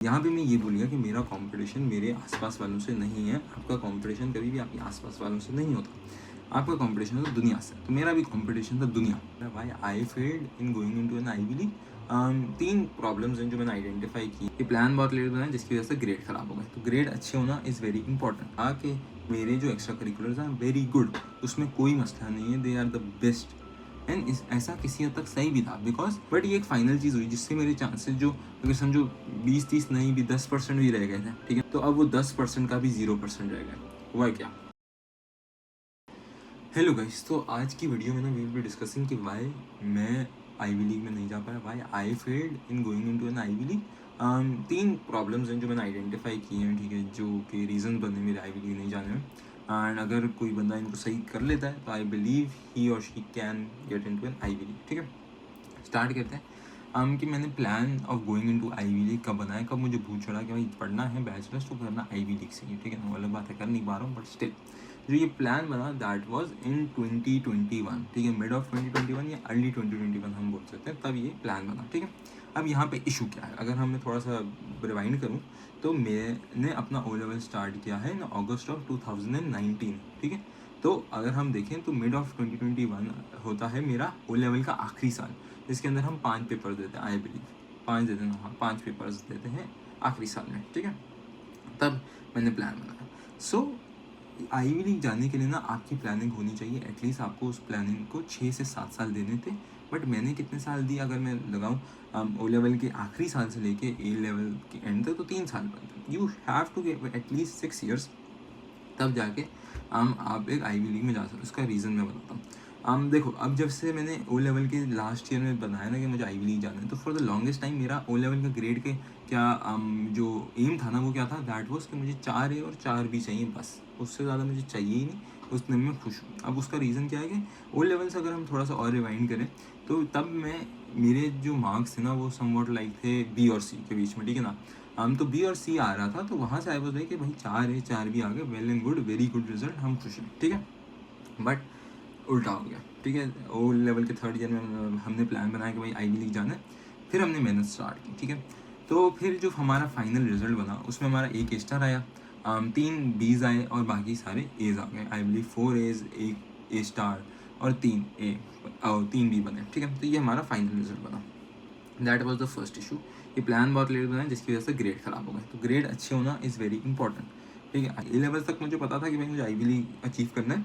यहाँ पे मैं ये बोलूँगा कि मेरा कंपटीशन मेरे आसपास वालों से नहीं है। आपका कंपटीशन कभी भी आपके आसपास वालों से नहीं होता। आपका कंपटीशन तो दुनिया से। तो मेरा भी कंपटीशन था दुनिया। भाई I failed in going into an Ivy League. 3 problems हैं जो मैंने आइडेंटिफाई की। ये प्लान बहुत लेट बना जिसकी वजह से ग्रेड खराब हो गए। तो ग्रेड अच्छे होना इज़ वेरी इंपॉर्टेंट। आके मेरे जो एक्स्ट्रा करिकुलर्स हैं वेरी गुड, उसमें कोई मसला नहीं है। They are the best and ऐसा किसी हद तक सही भी था बिकॉज बट ये एक फाइनल चीज़ हुई जिससे मेरे चांसेस जो अगर समझो 20-30 नहीं भी 10% भी रह गए थे, ठीक है, तो अब वो 10% का भी 0% रह गया। हुआ क्या? हेलो गाइस, तो आज की वीडियो में ना वी विल बी डिस्कसिंग कि वाई मैं आईवी लीग में नहीं जा पाया, why I failed in going into an Ivy League. 3 problems हैं जो मैंने आइडेंटिफाई किए हैं, ठीक है, जो कि रीज़न बने मेरे आईवी लीग नहीं जाने में। एंड अगर कोई बंदा इनको सही कर लेता है तो आई बिलीव ही और she can get into an Ivy League. ठीक है, स्टार्ट करते हैं। कि मैंने plan of going into Ivy League कब बनाया, कब मुझे भूल चढ़ा कि भाई पढ़ना है बैचलर्स तो करना आईवी लीग से ही, ठीक है ना। अलग बात है कर नहीं पा रहा हूँ बट स्टिल जो ये प्लान बना दैट वाज इन 2021, ठीक है, मिड ऑफ 2021 या अर्ली 2021 हम बोल सकते हैं, तब ये प्लान बना। ठीक है, अब यहाँ पे इशू क्या है, अगर हम मैं थोड़ा सा रिवाइंड करूँ तो मैंने अपना ओ लेवल स्टार्ट किया है इन अगस्त ऑफ 2019, ठीक है। तो अगर हम देखें तो मिड ऑफ 2021 होता है मेरा ओ लेवल का आखिरी साल, जिसके अंदर हम 5 पेपर देते हैं, आई बिलीव 5 देते हैं, हाँ 5 पेपर्स देते हैं आखिरी साल में, ठीक है। तब मैंने प्लान बनाया। सो आईवी लीग जाने के लिए ना आपकी प्लानिंग होनी चाहिए, एटलीस्ट आपको उस प्लानिंग को 6 से 7 साल देने थे। बट मैंने कितने साल दिए अगर मैं लगाऊँ ओ लेवल के आखिरी साल से लेके ए लेवल के एंड तक, तो 3 साल बनते। You have to get at least 6 years, तब जाके आप एक आईवी लीग में जा सकते हो। उसका रीज़न मैं बताता हूँ। देखो, अब जब से मैंने ओ लेवल के लास्ट ईयर में बनाया ना कि मुझे आईवी लीग जाना है, तो फॉर द लॉन्गेस्ट टाइम मेरा ओ लेवल का ग्रेड के क्या जो एम था ना वो क्या था, दैट वॉज कि मुझे 4 ए और 4 बी चाहिए, बस उससे ज़्यादा मुझे चाहिए ही नहीं। उतने में मैं खुश हूँ। अब उसका रीज़न क्या है कि ओ लेवल से अगर हम थोड़ा सा और रिवाइंड करें तो तब मैं मेरे जो मार्क्स थे ना वो समवॉट लाइक थे बी और सी के बीच में, ठीक है ना। तो बी और सी आ रहा था, तो वहाँ से आई वाज लाइक कि भाई 4 ए 4 बी आ गए, well and good, very good result, हम खुश हैं, ठीक है। बट उल्टा हो गया, ठीक है। ओ लेवल के 3rd ईयर में हमने प्लान बनाया कि भाई आईवी लीग जाना है, फिर हमने मेहनत स्टार्ट की, ठीक है। तो फिर जो हमारा फाइनल रिजल्ट बना उसमें हमारा 1 ए स्टार आया, 3 बीज आए और बाकी सारे एज आ गए। I believe 4 A's, 1 A star और 3 ए और 3 बी बने, ठीक है। तो ये हमारा फाइनल रिजल्ट बना। That was the first issue. ये प्लान बहुत लेट बना जिसकी वजह से ग्रेड खराब हो गए। तो ग्रेड अच्छे होना इज़ वेरी इंपॉर्टेंट, ठीक है। ए लेवल तक मुझे पता था कि भाई मुझे आईवी लीग अचीव करना है,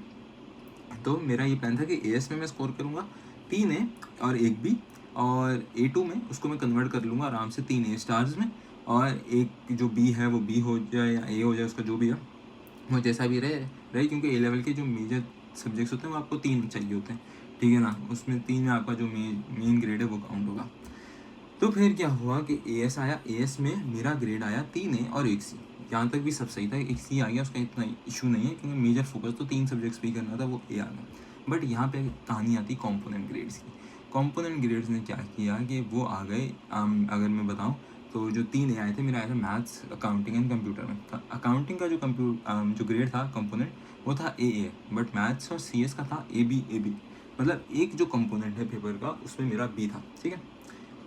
तो मेरा ये प्लान था कि एएस में मैं स्कोर करूँगा 3 ए और 1 बी, और A2 में उसको मैं कन्वर्ट कर लूँगा आराम से 3 ए स्टार्स में, और एक जो बी है वो बी हो जाए या ए हो जाए, उसका जो भी है वो जैसा भी रहे क्योंकि ए लेवल के जो मेजर सब्जेक्ट्स होते हैं वो आपको 3 चाहिए होते हैं, ठीक है ना। उसमें 3 में आपका जो मेन ग्रेड है वो काउंट होगा। तो फिर क्या हुआ कि एएस आया, एएस में मेरा ग्रेड आया 3 ए और 1 सी। यहाँ तक भी सब सही था, 1 सी आ गया, उसका इतना इशू नहीं है क्योंकि मेजर फोकस तो 3 सब्जेक्ट्स पे ही करना था, वो ए आ गया। बट यहाँ पे कहानी आती कंपोनेंट ग्रेड्स की। कंपोनेंट ग्रेड्स ने क्या किया कि वो आ गए, अगर मैं बताऊँ तो जो 3 ए आए थे, मेरा आया था मैथ्स, अकाउंटिंग एंड कंप्यूटर में। अकाउंटिंग का जो ग्रेड था कंपोनेंट वो था ए, बट मैथ्स और सी एस का था ए बी। मतलब एक जो कंपोनेंट है पेपर का उसमें मेरा बी था, ठीक है।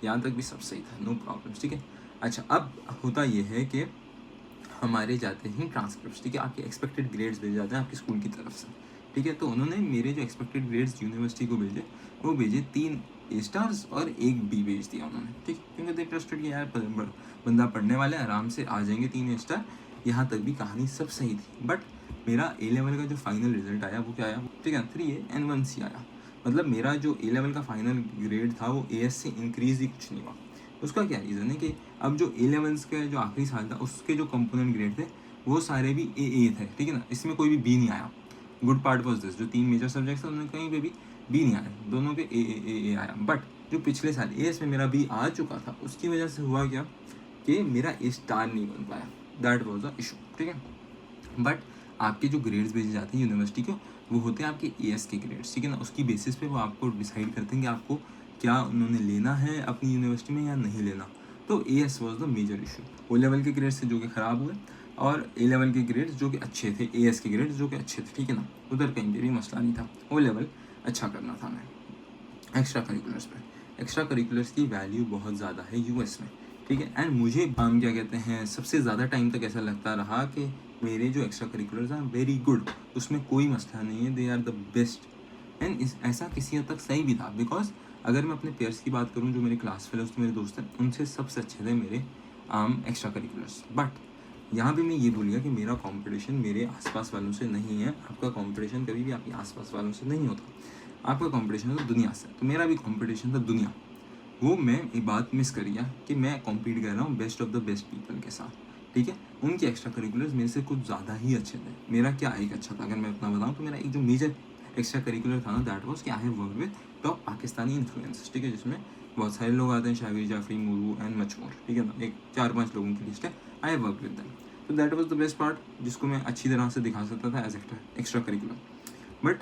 यहाँ तक भी सब सही था, नो प्रॉब्लम्स, ठीक है। अच्छा, अब होता ये है कि हमारे जाते हैं ट्रांसक्रिप्ट, ठीक है, आपके एक्सपेक्टेड ग्रेड्स भेजे जाते हैं आपके स्कूल की तरफ से, ठीक है। तो उन्होंने मेरे जो एक्सपेक्टेड ग्रेड्स यूनिवर्सिटी को भेजे, वो भेजे 3 ए स्टार्स और 1 बी भेज दिया उन्होंने, ठीक, क्योंकि दे ट्रस्टेड कि यार बंदा पढ़ने वाले आराम से आ जाएंगे 3 ए स्टार। यहाँ तक भी कहानी सब सही थी। बट मेरा ए लेवल का जो फाइनल रिजल्ट आया वो क्या आया, ठीक है, 3 ए एंड 1 सी आया। मतलब मेरा जो ए लेवल का फाइनल ग्रेड था वो ए एस से इंक्रीज ही कुछ नहीं हुआ। उसका क्या रीज़न है कि अब जो ए लेवल्स का जो आखिरी साल था उसके जो कंपोनेंट ग्रेड थे वो सारे भी ए थे, ठीक है ना। इसमें कोई भी बी नहीं आया। गुड पार्ट वॉज दिस, जो 3 मेजर सब्जेक्ट्स थे उनमें कहीं पे भी बी नहीं आया, दोनों के ए आया। बट जो पिछले साल ए एस में मेरा बी आ चुका था उसकी वजह से हुआ क्या कि मेरा ए स्टार नहीं बन पाया। दैट वॉज द इशू, ठीक है। बट आपके जो ग्रेड्स भेजे जाते हैं यूनिवर्सिटी के वो होते हैं आपके एएस के ग्रेड्स, ठीक है ना। उसकी बेसिस पे वो आपको डिसाइड करते हैं कि आपको क्या उन्होंने लेना है अपनी यूनिवर्सिटी में या नहीं लेना। तो AS was the major issue. O level के ग्रेड्स थे जो कि ख़राब हुए, और ए लेवल के ग्रेड्स जो कि अच्छे थे, एएस के ग्रेड्स जो कि अच्छे थे, ठीक है ना। उधर कहीं पर भी मसला नहीं था, ओ लेवल अच्छा करना था मैं। एक्स्ट्रा करिकुलर्स की वैल्यू बहुत ज़्यादा है यूएस में, ठीक है। एंड मुझे क्या कहते हैं, सबसे ज़्यादा टाइम तक ऐसा लगता रहा कि मेरे जो एक्स्ट्रा करिकुलर्स हैं वेरी गुड, उसमें कोई मसला नहीं है, they are the best. And ऐसा किसी हद तक सही भी था, बिकॉज अगर मैं अपने पेयर्स की बात करूँ, जो मेरे क्लास फेलोज थे, मेरे दोस्त हैं, उनसे सबसे अच्छे थे मेरे एक्स्ट्रा करिकुलर्स। बट यहाँ भी मैं ये भूल गया कि मेरा कंपटीशन मेरे आसपास वालों से नहीं है। आपका कंपटीशन कभी भी आपके आसपास वालों से नहीं होता, आपका कंपटीशन होता दुनिया से। तो मेरा भी कंपटीशन था दुनिया। वो मैं एक बात मिस कर गया कि मैं कॉम्पीट कर रहा हूँ best of the best people के साथ, ठीक है। उनके एक्स्ट्रा करिकुलर्स मेरे से कुछ ज़्यादा ही अच्छे थे। मेरा क्या एक अच्छा था, अगर मैं अपना बताऊँ तो मेरा एक जो मेजर एक्स्ट्रा करिकुलर था ना, दैट वाज कि I have work with top Pakistani influencers, ठीक है, जिसमें बहुत सारे लोग आते हैं, Shabbir Jafri, Mooroo and much more, ठीक है ना, एक 4-5 लोगों की लिस्ट है। I have work with them, तो that was the best part, जिसको मैं अच्छी तरह से दिखा सकता था एज एक्स्ट्रा करिकुलर। बट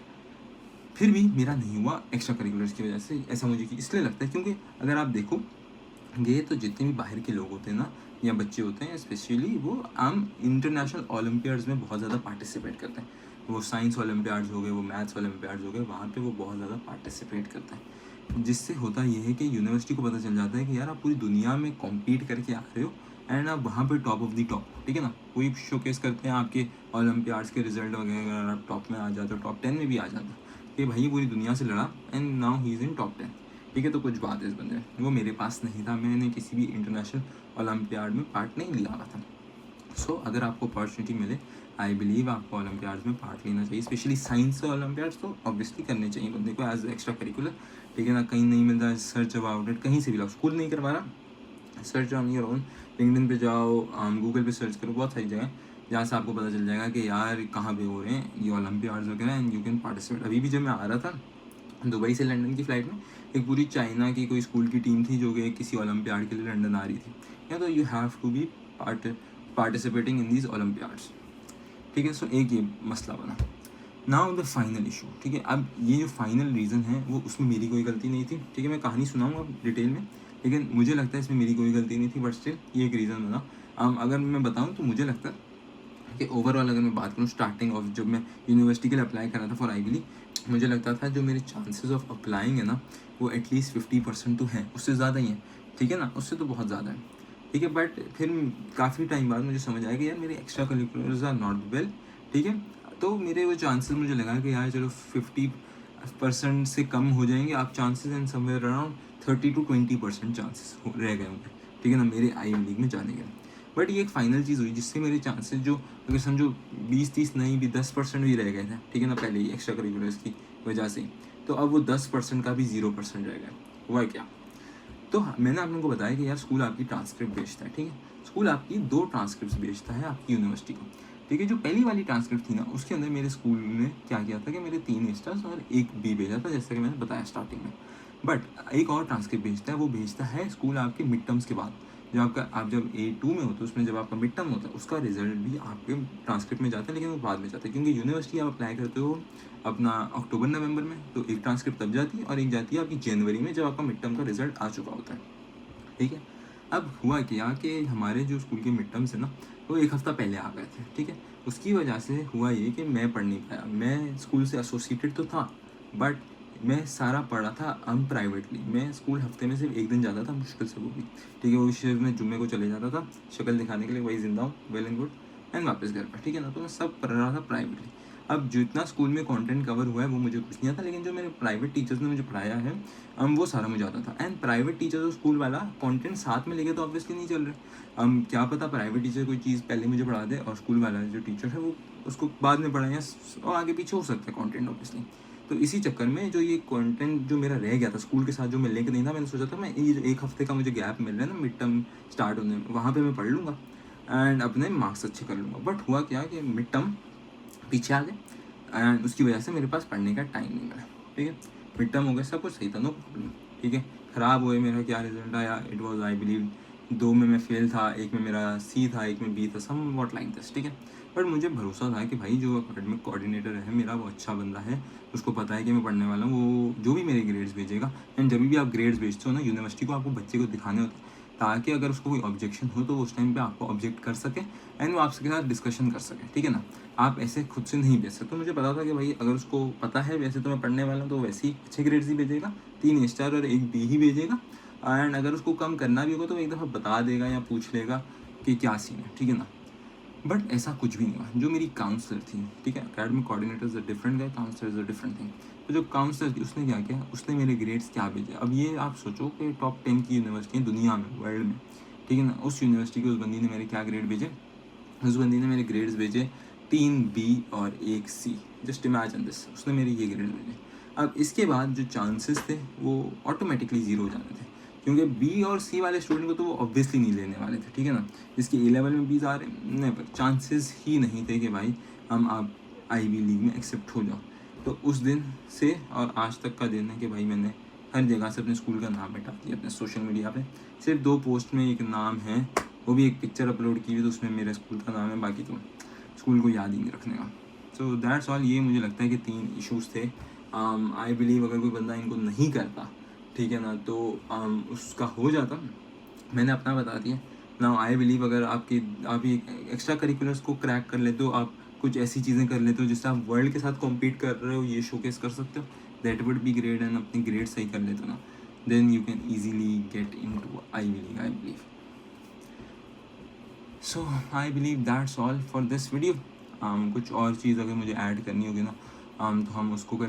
फिर भी मेरा नहीं हुआ एक्स्ट्रा करिकुलर्स की वजह से, ऐसा मुझे इसलिए लगता है क्योंकि अगर आप देखो, ये तो जितने भी बाहर के लोग होते हैं ना, या बच्चे होते हैं स्पेशली, वो आम इंटरनेशनल ओलंपियाड्स में बहुत ज़्यादा पार्टिसिपेट करते हैं। वो साइंस ओलंपियाड्स हो गए, वो मैथ्स ओलंपियाड्स हो गए, वहाँ पे वो बहुत ज़्यादा पार्टिसिपेट करते हैं। जिससे होता ये है कि यूनिवर्सिटी को पता चल जाता है कि यार आप पूरी दुनिया में कॉम्पीट करके आ रहे हो, एंड आप वहाँ पे टॉप ऑफ द टॉप, ठीक है ना। कोई शोकेस करते हैं आपके ओलंपियाड्स के रिजल्ट वगैरह, अगर आप टॉप में आ जाते हो, टॉप 10 में भी आ जाते हो, कि भाई पूरी दुनिया से लड़ा and now he is in top 10, ठीक है। तो कुछ बात है इस बंदे में, वो मेरे पास नहीं था, मैंने किसी भी इंटरनेशनल ओलंपियाड में पार्ट नहीं लिया हुआ था। सो अगर आपको अपॉर्चुनिटी मिले, आई बिलीव आपको ओलंपियाड्स में पार्ट लेना चाहिए, स्पेशली साइंस से ओलंपियाड्स तो ऑब्वियसली करने चाहिए बंदे को एज एक्स्ट्रा करिकुलर, ठीक है ना। कहीं नहीं मिलता है, सर्च अबाउट इट, कहीं से भी लाओ, स्कूल नहीं करवा रहा, search on your own, LinkedIn पे जाओ, गूगल पे सर्च करो, बहुत सारी जगह जहाँ से आपको पता चल जाएगा कि यार कहाँ पे हो रहे हैं ये ओलंपियाड्स वगैरह, एंड यू कैन पार्टिसिपेट। अभी भी जब मैं आ रहा था दुबई से लंदन की फ़्लाइट में, एक पूरी चाइना की कोई स्कूल की टीम थी जो कि किसी ओलंपियाड के लिए लंदन आ रही थी, या तो you have to be participating in these olympiads, ठीक है। सो एक ये मसला बना। नाउ द फाइनल इशू, ठीक है। अब ये जो फाइनल रीज़न है वो, उसमें मेरी कोई गलती नहीं थी, ठीक है। मैं कहानी सुनाऊंगा डिटेल में, लेकिन मुझे लगता है इसमें मेरी कोई गलती नहीं थी, बट स्टिल ये एक रीज़न बना। अगर मैं बताऊँ तो मुझे लगता है कि ओवरऑल अगर मैं बात करूँ स्टार्टिंग ऑफ, जब मैं यूनिवर्सिटी के लिए अप्लाई कर रहा था फॉर आईवी, मुझे लगता था जो मेरे चांसेस ऑफ अप्लाइंग है ना, वो एटलीस्ट 50% तो हैं, उससे ज़्यादा ही है, ठीक है ना, उससे तो बहुत ज़्यादा है, ठीक है। बट फिर काफ़ी टाइम बाद मुझे समझ आया कि यार मेरे extra curriculars are not well, ठीक है। तो मेरे वो चांसेस, मुझे लगा कि यार चलो 50% से कम हो जाएंगे आप chances, and somewhere around 30-20% chances रह गए होंगे, ठीक है ना, मेरे आई लीग में जाने के। बट ये एक फाइनल चीज़ हुई जिससे मेरे चांसेस जो, अगर समझो 20-30 नहीं भी 10% भी रह गए थे, ठीक है ना, पहले ही एक्स्ट्रा करिकुलर्स की वजह से, तो अब वो 10% का भी 0% रह गया। हुआ क्या, तो मैंने आप लोगों को बताया कि यार स्कूल आपकी ट्रांसक्रिप्ट बेचता है, ठीक है। स्कूल आपकी 2 ट्रांसक्रिप्ट बेचता है आपकी यूनिवर्सिटी को, ठीक है। जो पहली वाली ट्रांसक्रिप्ट थी ना, उसके अंदर मेरे स्कूल ने क्या किया था कि मेरे 3 स्टार्स और 1 बी भेजा था, जैसा कि मैंने बताया स्टार्टिंग में। बट एक और ट्रांसक्रिप्ट भेजता है, वो भेजता है स्कूल आपके मिड टर्म्स के बाद, जो आपका, आप जब A2 में होते हो, उसमें जब आपका मिड टर्म होता है, उसका रिजल्ट भी आपके ट्रांसक्रिप्ट में जाता है, लेकिन वो बाद में जाता है, क्योंकि यूनिवर्सिटी आप अप्लाई करते हो अपना अक्टूबर-नवंबर में, तो एक ट्रांसक्रिप्ट तब जाती है और एक जाती है आपकी जनवरी में, जब आपका मिड टर्म का रिजल्ट आ चुका होता है, ठीक है। अब हुआ क्या कि हमारे जो स्कूल के मिड टर्म्स है ना, वो 1 हफ़्ता पहले आ गए थे, ठीक है। उसकी वजह से हुआ ये कि मैं पढ़ नहीं पाया। मैं स्कूल से एसोसिएटेड तो था, बट मैं सारा पढ़ा था प्राइवेटली। मैं स्कूल हफ्ते में सिर्फ 1 दिन जाता था, मुश्किल से वो भी, ठीक है। वो सिर्फ मैं जुम्मे को चले जाता था, शक्ल दिखाने के लिए, वही जिंदा हूँ, वेल एंड गुड, एंड वापस घर पर, ठीक है ना। तो मैं सब पढ़ रहा था प्राइवेटली। अब जितना स्कूल में कंटेंट कवर हुआ है वो मुझे कुछ नहीं आता, लेकिन जो मेरे प्राइवेट टीचर्स ने मुझे पढ़ाया है, वो सारा मुझे आता था। एंड प्राइवेट टीचर और स्कूल वाला कंटेंट साथ में लेके तो ऑब्वियसली नहीं चल रहे। क्या पता प्राइवेट टीचर कोई चीज़ पहले मुझे पढ़ा दे और स्कूल वाला जो टीचर है वो उसको बाद में पढ़ाए, और आगे पीछे हो सकता है कंटेंट ऑब्वियसली। तो इसी चक्कर में जो ये कंटेंट जो मेरा रह गया था स्कूल के साथ, जो मैं लिंक नहीं था, मैंने सोचा था मैं ये जो 1 हफ्ते का मुझे गैप मिल रहा है ना मिड टर्म स्टार्ट होने में, वहाँ पे मैं पढ़ लूँगा एंड अपने मार्क्स अच्छे कर लूँगा। बट हुआ क्या कि मिड टर्म पीछे आ गए, एंड उसकी वजह से मेरे पास पढ़ने का टाइम नहीं मिला, ठीक है। मिड टर्म हो गया, सब कुछ सही था, नो प्रॉब्लम, ठीक है। ख़राब हुए, मेरा क्या रिजल्ट आया, इट वाज आई बिलीव 2 में मैं फेल था, 1 में मेरा C था, 1 में B था, सम व्हाट लाइक दिस, ठीक है। बट मुझे भरोसा था कि भाई जो अकेडमिक कोऑर्डिनेटर है मेरा, वो अच्छा बंदा है, उसको पता है कि मैं पढ़ने वाला हूँ, वो जो भी मेरे ग्रेड्स भेजेगा। एंड जब भी आप ग्रेड्स भेजते हो ना यूनिवर्सिटी को, आपको बच्चे को दिखाने होते हैं, ताकि अगर उसको कोई ऑब्जेक्शन हो तो वो उस टाइम पे आपको ऑब्जेक्ट कर सके एंड वो आपके साथ डिस्कशन कर सके, ठीक है ना। आप ऐसे खुद से नहीं भेज सकते। तो मुझे पता था कि भाई अगर उसको पता है वैसे तो मैं पढ़ने वाला हूँ, तो वैसे ही अच्छे ग्रेड्स ही भेजेगा, 3 स्टार और 1 B ही भेजेगा, एंड अगर उसको कम करना भी होगा तो एक दफ़ा बता देगा या पूछ लेगा कि क्या सीन है, ठीक है ना। बट ऐसा कुछ भी नहीं हुआ। जो मेरी काउंसलर थी, ठीक है, academic coordinator is a different guy, counsellor is a different thing. तो जो काउंसलर थी उसने क्या किया, उसने मेरे ग्रेड्स क्या भेजे। अब ये आप सोचो कि टॉप 10 की यूनिवर्सिटी है दुनिया में, वर्ल्ड में, ठीक है ना, उस यूनिवर्सिटी की उस बंदी ने मेरे क्या ग्रेड भेजे। उस बंदी ने मेरे ग्रेड्स भेजे 3 बी और 1 सी। जस्ट इमेजिन दिस, उसने मेरे ये ग्रेड भेजे। अब इसके बाद जो चांसेस थे वो ऑटोमेटिकली ज़ीरो हो जाने थे, क्योंकि बी और सी वाले स्टूडेंट को तो वो ऑब्वियसली नहीं लेने वाले थे, ठीक है ना। जिसके ए लेवल में बीज आ रहे, नेवर, चांसेस ही नहीं थे कि भाई हम आप आईवी लीग में एक्सेप्ट हो जाओ। तो उस दिन से और आज तक का दिन है कि भाई मैंने हर जगह से अपने स्कूल का नाम मिटा दिया अपने सोशल मीडिया पे। सिर्फ 2 पोस्ट में एक नाम है, वो भी एक पिक्चर अपलोड की हुई, तो उसमें मेरे स्कूल का नाम है, बाकी तो स्कूल को याद ही नहीं रखने का। So that's all. ये मुझे लगता है कि 3 इश्यूज़ थे। आई बिलीव अगर कोई बंदा इनको नहीं करता, ठीक है ना, तो उसका हो जाता। मैंने अपना बता दिया। नाउ आई बिलीव अगर आप ये एक्स्ट्रा करिकुलर्स को क्रैक कर लेते हो, आप कुछ ऐसी चीज़ें कर लेते हो जिससे आप वर्ल्ड के साथ कॉम्पीट कर रहे हो, ये शोकेस कर सकते हो, that would be great. And अपनी ग्रेड सही कर लेते हो ना, then you can easily get in to I believe. So I believe that's all for this video. कुछ और चीज़ अगर मुझे ऐड करनी होगी ना, तो हम उसको करेंगे।